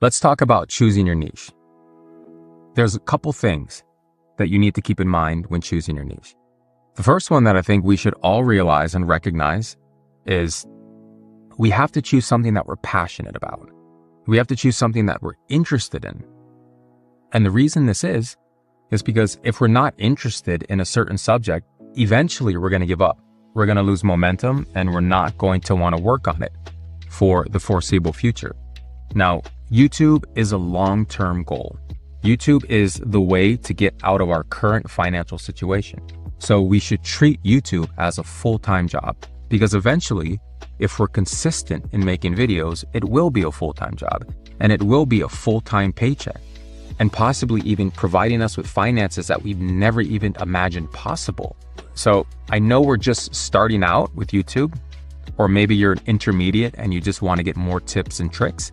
Let's talk about choosing your niche. There's a couple things that you need to keep in mind when choosing your niche. The first one that I think we should all realize and recognize is we have to choose something that we're passionate about. We have to choose something that we're interested in. And the reason this is because if we're not interested in a certain subject, eventually we're going to give up. We're going to lose momentum and we're not going to want to work on it for the foreseeable future. Now, YouTube is a long-term goal. YouTube is the way to get out of our current financial situation. So we should treat YouTube as a full-time job because eventually, if we're consistent in making videos, it will be a full-time job and it will be a full-time paycheck and possibly even providing us with finances that we've never even imagined possible. So I know we're just starting out with YouTube, or maybe you're an intermediate and you just want to get more tips and tricks.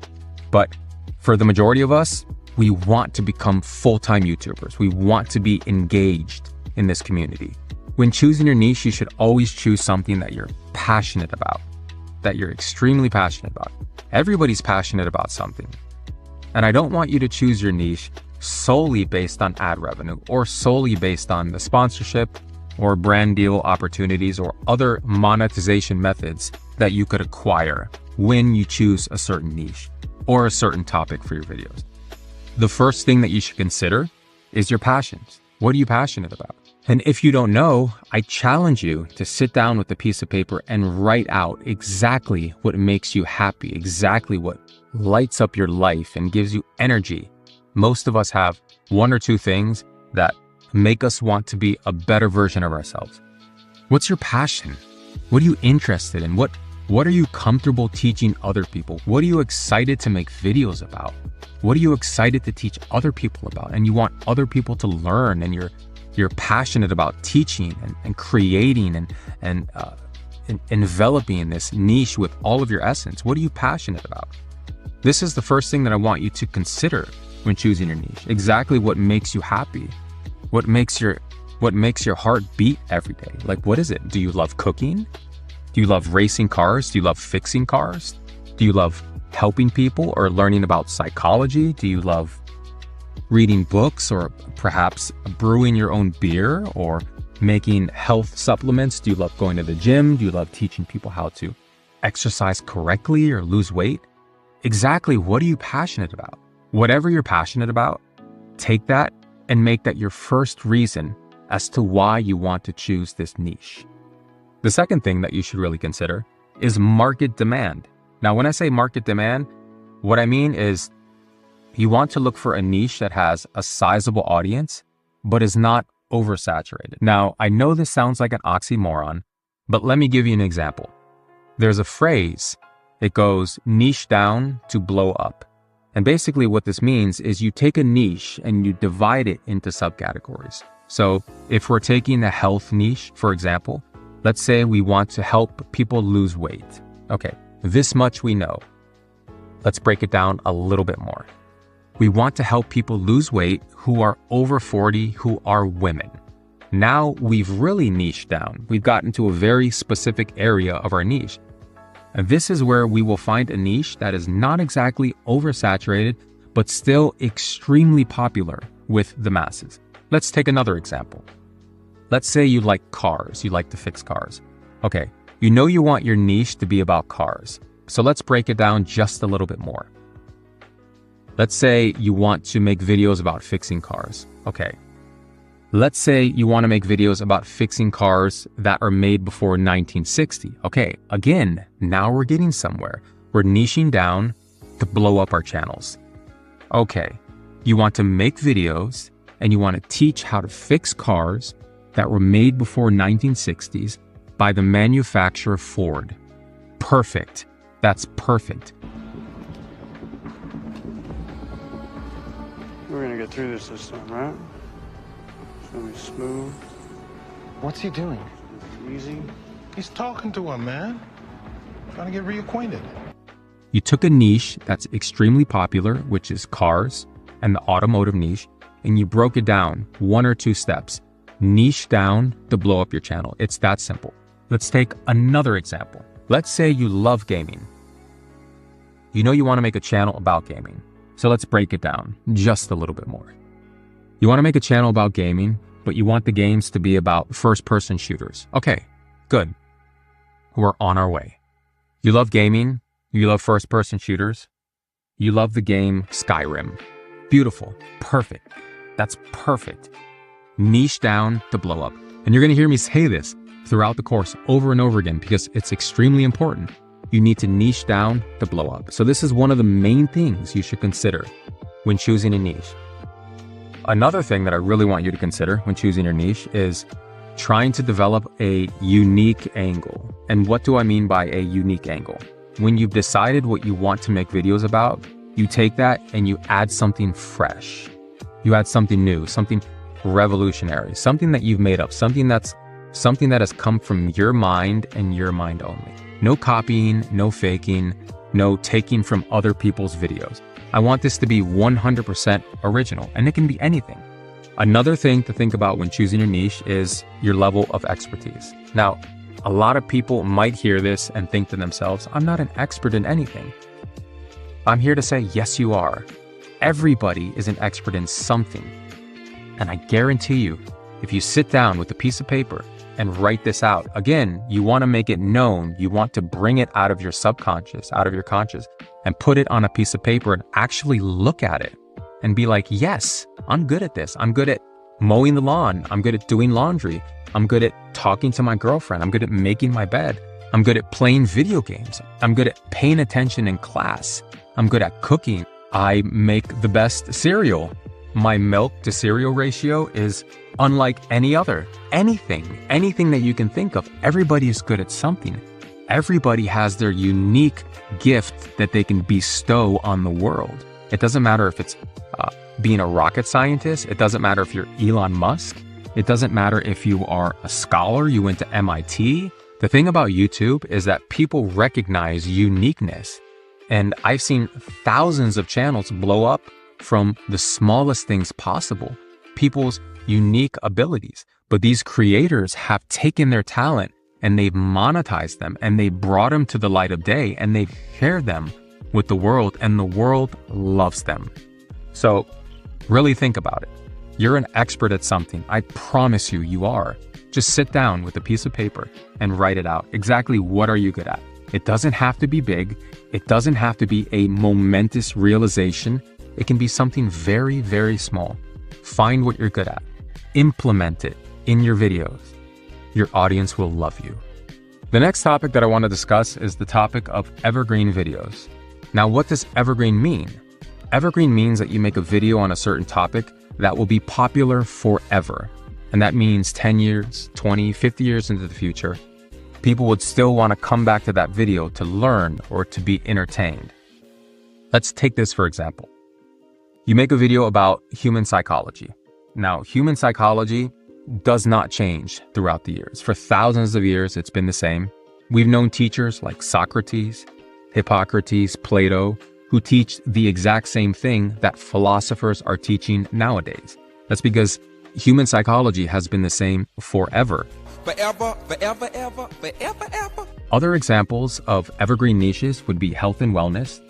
But for the majority of us, we want to become full-time YouTubers. We want to be engaged in this community. When choosing your niche, you should always choose something that you're passionate about, that you're extremely passionate about. Everybody's passionate about something. And I don't want you to choose your niche solely based on ad revenue or solely based on the sponsorship or brand deal opportunities or other monetization methods that you could acquire when you choose a certain niche or a certain topic for your videos. The first thing that you should consider is your passions. What are you passionate about? And if you don't know, I challenge you to sit down with a piece of paper and write out exactly what makes you happy, exactly what lights up your life and gives you energy. Most of us have one or two things that make us want to be a better version of ourselves. What's your passion? What are you interested in? What are you comfortable teaching other people? What are you excited to make videos about? What are you excited to teach other people about? And you want other people to learn, and you're passionate about teaching and creating and enveloping this niche with all of your essence. What are you passionate about? This is the first thing that I want you to consider when choosing your niche. Exactly what makes you happy. What makes your heart beat every day? Like, what is it? Do you love cooking? Do you love racing cars? Do you love fixing cars? Do you love helping people or learning about psychology? Do you love reading books or perhaps brewing your own beer or making health supplements? Do you love going to the gym? Do you love teaching people how to exercise correctly or lose weight? Exactly what are you passionate about? Whatever you're passionate about, take that and make that your first reason as to why you want to choose this niche. The second thing that you should really consider is market demand. Now, when I say market demand, what I mean is you want to look for a niche that has a sizable audience, but is not oversaturated. Now, I know this sounds like an oxymoron, but let me give you an example. There's a phrase, it goes niche down to blow up. And basically what this means is you take a niche and you divide it into subcategories. So if we're taking a health niche, for example, let's say we want to help people lose weight. Okay, this much we know. Let's break it down a little bit more. We want to help people lose weight who are over 40, who are women. Now we've really niched down. We've gotten to a very specific area of our niche. And this is where we will find a niche that is not exactly oversaturated, but still extremely popular with the masses. Let's take another example. Let's say you like cars, you like to fix cars. Okay, you know you want your niche to be about cars. So let's break it down just a little bit more. Let's say you want to make videos about fixing cars. Okay. Let's say you want to make videos about fixing cars that are made before 1960. Okay, again, now we're getting somewhere. We're niching down to blow up our channels. Okay, you want to make videos and you want to teach how to fix cars that were made before 1960s by the manufacturer Ford. Perfect. That's perfect. We're gonna get through this time, right? It's gonna be smooth. What's he doing? Easy. He's talking to him, man. Trying to get reacquainted. You took a niche that's extremely popular, which is cars and the automotive niche, and you broke it down 1 or 2 steps. Niche down to blow up your channel. It's that simple. Let's take another example. Let's say you love gaming. You know you want to make a channel about gaming. So let's break it down just a little bit more. You want to make a channel about gaming, but you want the games to be about first-person shooters. Okay, good. We're on our way. You love gaming, you love first-person shooters, you love the game Skyrim. Beautiful, perfect. That's perfect. Niche down to blow up. And you're going to hear me say this throughout the course over and over again because it's extremely important. You need to niche down to blow up. So this is one of the main things you should consider when choosing a niche. Another thing that I really want you to consider when choosing your niche is trying to develop a unique angle. And what do I mean by a unique angle? When you've decided what you want to make videos about, you take that and you add something fresh. You add something new, something revolutionary, something that you've made up, something that has come from your mind and your mind only. No copying, no faking, no taking from other people's videos. I want this to be 100% original, and it can be anything. Another thing to think about when choosing your niche is your level of expertise. Now, a lot of people might hear this and think to themselves, I'm not an expert in anything. I'm here to say, yes, you are. Everybody is an expert in something. And I guarantee you, if you sit down with a piece of paper and write this out, again, you want to make it known, you want to bring it out of your subconscious, out of your conscious, and put it on a piece of paper and actually look at it and be like, yes, I'm good at this. I'm good at mowing the lawn. I'm good at doing laundry. I'm good at talking to my girlfriend. I'm good at making my bed. I'm good at playing video games. I'm good at paying attention in class. I'm good at cooking. I make the best cereal. My milk to cereal ratio is unlike any other. Anything that you can think of, everybody is good at something. Everybody has their unique gift that they can bestow on the world. It doesn't matter if it's being a rocket scientist. It doesn't matter if you're Elon Musk. It doesn't matter if you are a scholar, you went to MIT. The thing about YouTube is that people recognize uniqueness. And I've seen thousands of channels blow up from the smallest things possible, people's unique abilities. But these creators have taken their talent and they've monetized them and they brought them to the light of day and they've shared them with the world, and the world loves them. So really think about it. You're an expert at something. I promise you, you are. Just sit down with a piece of paper and write it out. Exactly what are you good at? It doesn't have to be big. It doesn't have to be a momentous realization. It can be something very, very small. Find what you're good at. Implement it in your videos. Your audience will love you. The next topic that I want to discuss is the topic of evergreen videos. Now, what does evergreen mean? Evergreen means that you make a video on a certain topic that will be popular forever. And that means 10 years, 20, 50 years into the future, people would still want to come back to that video to learn or to be entertained. Let's take this for example. You make a video about human psychology. Now, human psychology does not change throughout the years. For thousands of years, it's been the same. We've known teachers like Socrates, Hippocrates, Plato, who teach the exact same thing that philosophers are teaching nowadays. That's because human psychology has been the same forever. Forever, forever, ever, forever, ever. Other examples of evergreen niches would be health and wellness,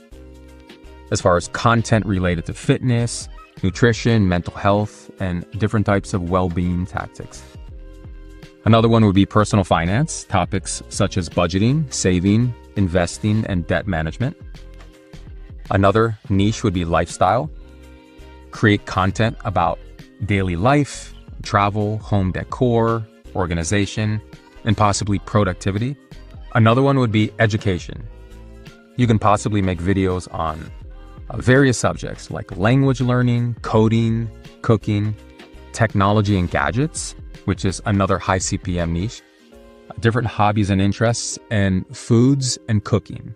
as far as content related to fitness, nutrition, mental health, and different types of well-being tactics. Another one would be personal finance, topics such as budgeting, saving, investing, and debt management. Another niche would be lifestyle. Create content about daily life, travel, home decor, organization, and possibly productivity. Another one would be education. You can possibly make videos on various subjects like language learning, coding, cooking, technology and gadgets, which is another high CPM niche, different hobbies and interests, and foods and cooking.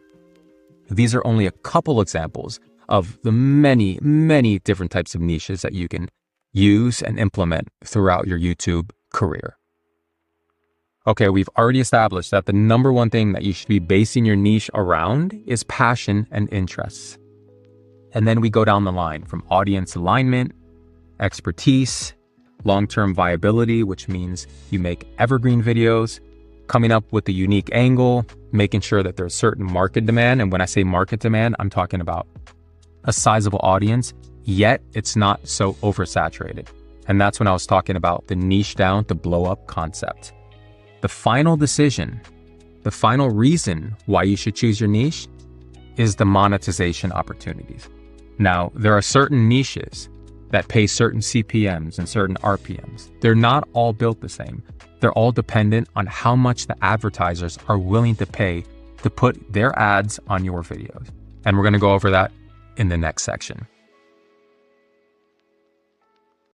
These are only a couple examples of the many, many different types of niches that you can use and implement throughout your YouTube career. Okay, we've already established that the number one thing that you should be basing your niche around is passion and interests. And then we go down the line from audience alignment, expertise, long-term viability, which means you make evergreen videos, coming up with a unique angle, making sure that there's certain market demand. And when I say market demand, I'm talking about a sizable audience, yet it's not so oversaturated. And that's when I was talking about the niche down to blow up concept. The final decision, the final reason why you should choose your niche is the monetization opportunities. Now, there are certain niches that pay certain CPMs and certain RPMs. They're not all built the same. They're all dependent on how much the advertisers are willing to pay to put their ads on your videos. And we're going to go over that in the next section.